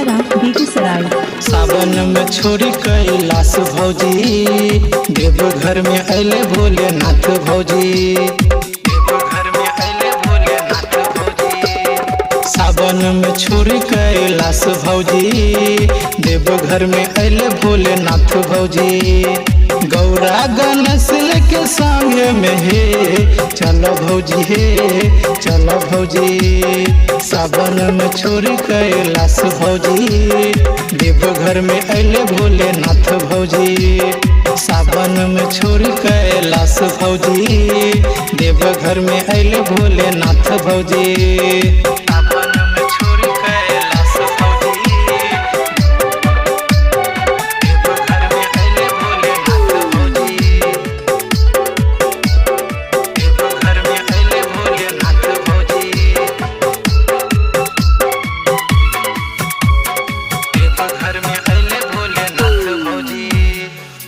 मछुआरा बेगूसराय। सावन में छोड़ी कैलाश भौजी, देवघर में अले भोलेनाथ भौजी। देवघर में अले भोलेनाथ भौजी। सावन में छोड़ी कैलाश भौजी, देवघर में अले भोलेनाथ भौजी। गौरा गणेश के संगे में हे चलो भौजी, हे चलो भौजी। सावन में छोड़ी कैलाश भौजी, देवघर में अले भोलेनाथ भौजी। सावन में छोड़ी कैलाश भौजी, देवघर में अले भोलेनाथ भौजी। सावन में छोड़ी कैलाश भौजी, देवघर में अले भोलेनाथ भौजी। देवघर में अले भोलेनाथ भौजी। देवघर में अले भोलेनाथ भौजी।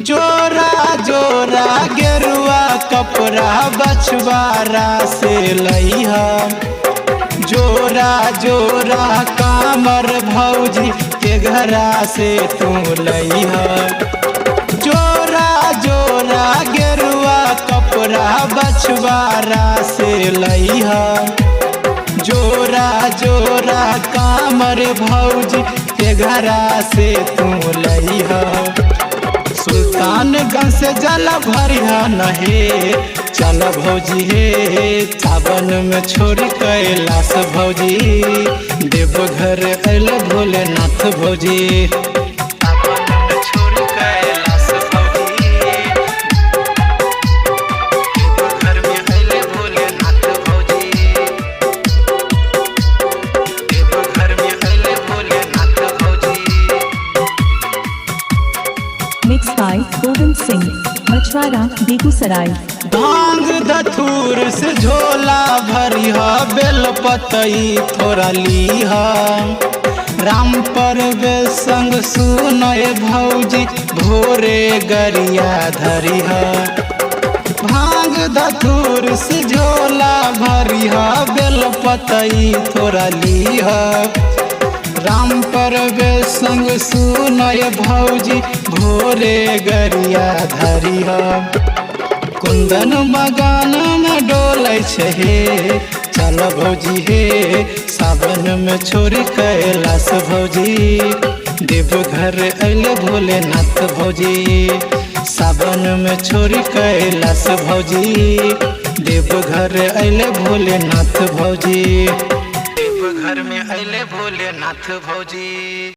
जोरा जोरा गेरुआ कपड़ा बछवारा से लइहा, जोरा जोरा कामर भौजी के घरा से तू लइहा। जोरा जोरा गेरुआ कपड़ा बछवारा से लइहा, जोरा जोरा कामर भौजी के घरा से तू लइहा। सुल्तानगंज से जल भरिया नहे चल भौजी, हे सावन में छोड़ी कैलाश भौजी, देवघर अले भोलेनाथ भौजी। सावन में छोड़ी कैलाश भौजी, देवघर में अले भोलेनाथ भौजी। देवघर में अले भोलेनाथ भौजी। मिक्स बाय गोविंद सिंह, मछुआरा बेगूसराय। भांग धतूर से झोला भरिहा, बेलपतई थोड़ा लीहा। राम परवेश संग सुनय भौजी, भोरे गरिया धरिहा। भांग धतूर से झोला भरिहा, बेलपतई थोड़ा लीहा। राम परवेश संग सुनय भौजी, भोरे गरिया धरिहा। कुंदन बगान में डोलै छे हे चल भौजी, हे सावन में छोड़ी कैलाश भौजी, देवघर अले भोलेनाथ भौजी। सावन में छोड़ी कैलाश भौजी, देवघर अले भोलेनाथ भौजी। देवघर में अले भोलेनाथ भौजी।